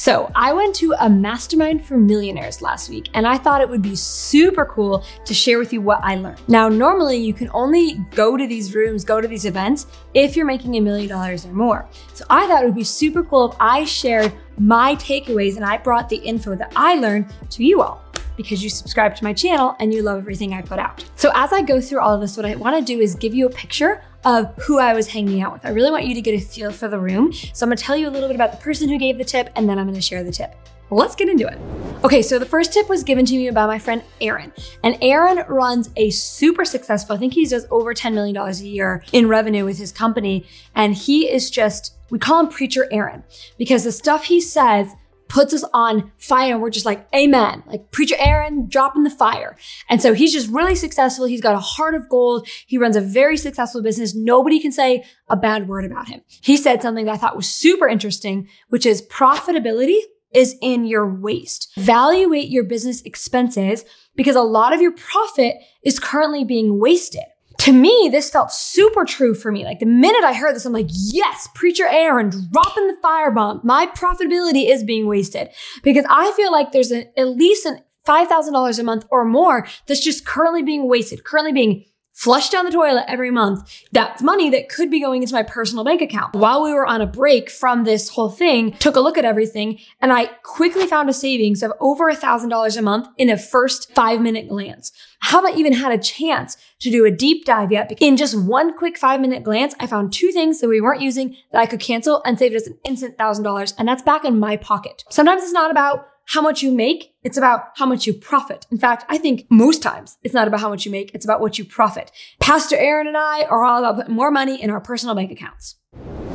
So I went to a mastermind for millionaires last week, and I thought it would be super cool to share with you what I learned. Now, normally you can only go to these rooms, go to these events, if you're making $1 million or more. So I thought it would be super cool if I shared my takeaways and I brought the info that I learned to you all, because you subscribe to my channel and you love everything I put out. So as I go through all of this, what I wanna do is give you a picture of who I was hanging out with. I really want you to get a feel for the room. So I'm gonna tell you a little bit about the person who gave the tip, and then I'm gonna share the tip. Well, let's get into it. Okay, so the first tip was given to me by my friend Aaron. And Aaron runs a super successful, I think he does over $10 million a year in revenue with his company. And he is just, we call him Preacher Aaron, because the stuff he says puts us on fire, and we're just like, amen. Like Preacher Aaron dropping the fire. And so he's just really successful. He's got a heart of gold. He runs a very successful business. Nobody can say a bad word about him. He said something that I thought was super interesting, which is profitability is in your waste. Evaluate your business expenses, because a lot of your profit is currently being wasted. To me, this felt super true for me. Like the minute I heard this, I'm like, yes, Preacher Aaron dropping the firebomb. My profitability is being wasted, because I feel like there's at least $5,000 a month or more that's just currently being wasted, currently being flushed down the toilet every month. That's money that could be going into my personal bank account. While we were on a break from this whole thing, took a look at everything, and I quickly found a savings of over $1,000 a month in a first 5-minute glance. I haven't even had a chance to do a deep dive yet. In just one quick 5-minute glance, I found 2 things that we weren't using that I could cancel and saved us an instant $1,000, and that's back in my pocket. Sometimes it's not about how much you make, it's about how much you profit. In fact, I think most times it's not about how much you make, it's about what you profit. Pastor Aaron and I are all about putting more money in our personal bank accounts.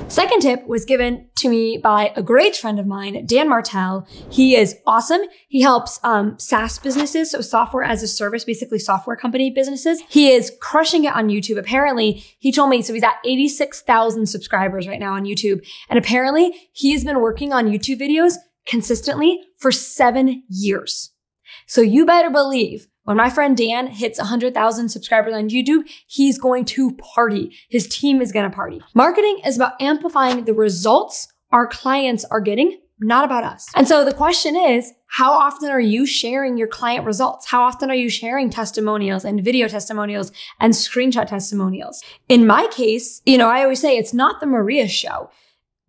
Second tip was given to me by a great friend of mine, Dan Martell. He is awesome. He helps S.A.S businesses, so software as a service, basically software company businesses. He is crushing it on YouTube. Apparently, he told me, so he's at 86,000 subscribers right now on YouTube. And apparently, he has been working on YouTube videos consistently for 7 years. So you better believe when my friend Dan hits 100,000 subscribers on YouTube, he's going to party. His team is going to party. Marketing is about amplifying the results our clients are getting, not about us. And so the question is, how often are you sharing your client results? How often are you sharing testimonials and video testimonials and screenshot testimonials? In my case, I always say it's not the Maria show.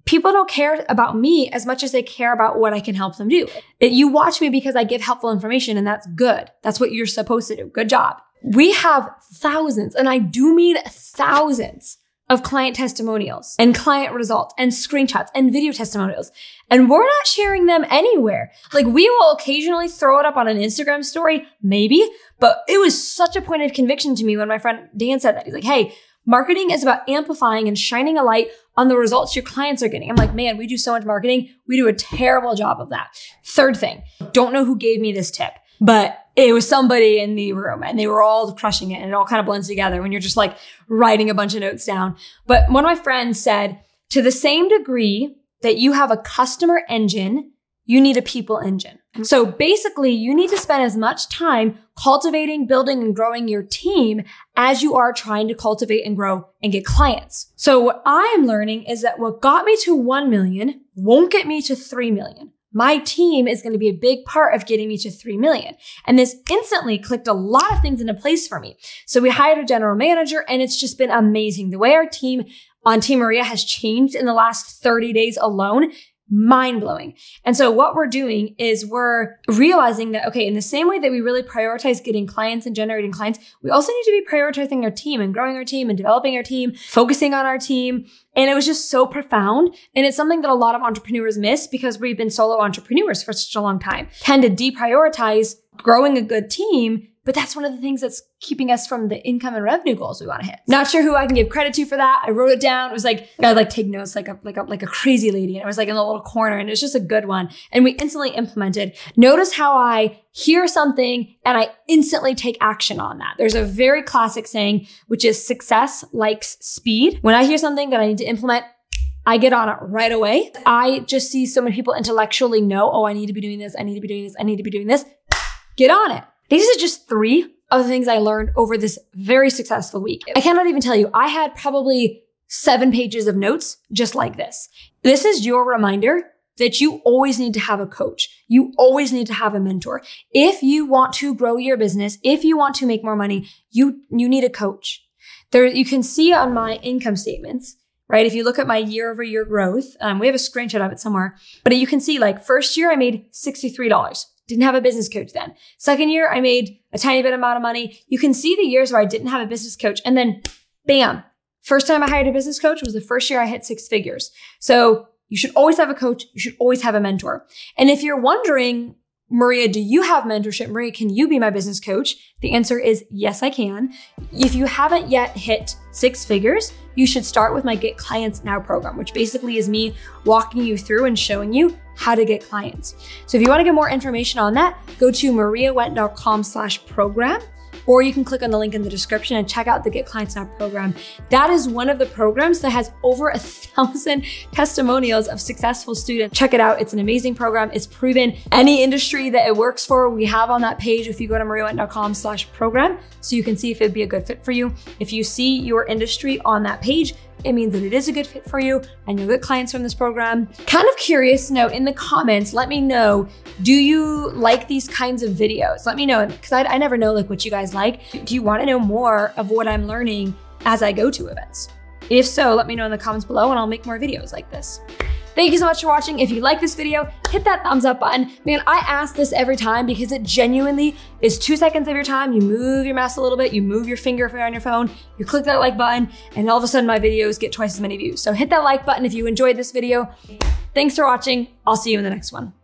People don't care about me as much as they care about what I can help them do. You watch me because I give helpful information, and that's good. That's what you're supposed to do. Good job. We have thousands, and I do mean thousands, of client testimonials and client results and screenshots and video testimonials. And we're not sharing them anywhere. Like, we will occasionally throw it up on an Instagram story, maybe, but it was such a point of conviction to me when my friend Dan said that. He's like, hey, marketing is about amplifying and shining a light on the results your clients are getting. I'm like, man, we do so much marketing. We do a terrible job of that. Third thing, don't know who gave me this tip, but it was somebody in the room and they were all crushing it, and it all kind of blends together when you're just like writing a bunch of notes down. But one of my friends said, to the same degree that you have a customer engine, you need a people engine. So basically, you need to spend as much time cultivating, building, and growing your team as you are trying to cultivate and grow and get clients. So what I am learning is that what got me to 1 million won't get me to 3 million. My team is going to be a big part of getting me to 3 million. And this instantly clicked a lot of things into place for me. So we hired a general manager, and it's just been amazing. The way our team on Team Maria has changed in the last 30 days alone, mind-blowing. And so what we're doing is we're realizing that, okay, in the same way that we really prioritize getting clients and generating clients, we also need to be prioritizing our team and growing our team and developing our team, focusing on our team. And it was just so profound. And it's something that a lot of entrepreneurs miss because we've been solo entrepreneurs for such a long time. Tend to deprioritize growing a good team, but that's one of the things that's keeping us from the income and revenue goals we want to hit. Not sure who I can give credit to for that. I wrote it down. It was like, I like take notes like a crazy lady. And it was like in a little corner, and it's just a good one. And we instantly implemented. Notice how I hear something and I instantly take action on that. There's a very classic saying, which is success likes speed. When I hear something that I need to implement, I get on it right away. I just see so many people intellectually know, oh, I need to be doing this. I need to be doing this. I need to be doing this. Get on it. These are just 3 of the things I learned over this very successful week. I cannot even tell you, I had probably 7 pages of notes just like this. This is your reminder that you always need to have a coach. You always need to have a mentor. If you want to grow your business, if you want to make more money, you need a coach. You can see on my income statements, right? If you look at my year-over-year growth, we have a screenshot of it somewhere, but you can see like first year I made $63. Didn't have a business coach then. Second year, I made a tiny bit amount of money. You can see the years where I didn't have a business coach, and then bam, first time I hired a business coach was the first year I hit 6 figures. So you should always have a coach. You should always have a mentor. And if you're wondering, Maria, do you have mentorship? Maria, can you be my business coach? The answer is yes, I can. If you haven't yet hit 6 figures, you should start with my Get Clients Now program, which basically is me walking you through and showing you how to get clients. So if you want to get more information on that, go to mariawendt.com/program, or you can click on the link in the description and check out the Get Clients Now program. That is one of the programs that has over 1,000 testimonials of successful students. Check it out. It's an amazing program. It's proven. Any industry that it works for, we have on that page if you go to mariawendt.com/program, so you can see if it'd be a good fit for you. If you see your industry on that page, it means that it is a good fit for you and you'll get clients from this program. Kind of curious, in the comments, let me know, do you like these kinds of videos? Let me know, because I never know what you guys like. Do you want to know more of what I'm learning as I go to events? If so, let me know in the comments below and I'll make more videos like this. Thank you so much for watching. If you like this video, hit that thumbs up button. Man, I ask this every time because it genuinely is 2 seconds of your time. You move your mouse a little bit, you move your finger on your phone, you click that like button, and all of a sudden my videos get twice as many views. So hit that like button if you enjoyed this video. Thanks for watching. I'll see you in the next one.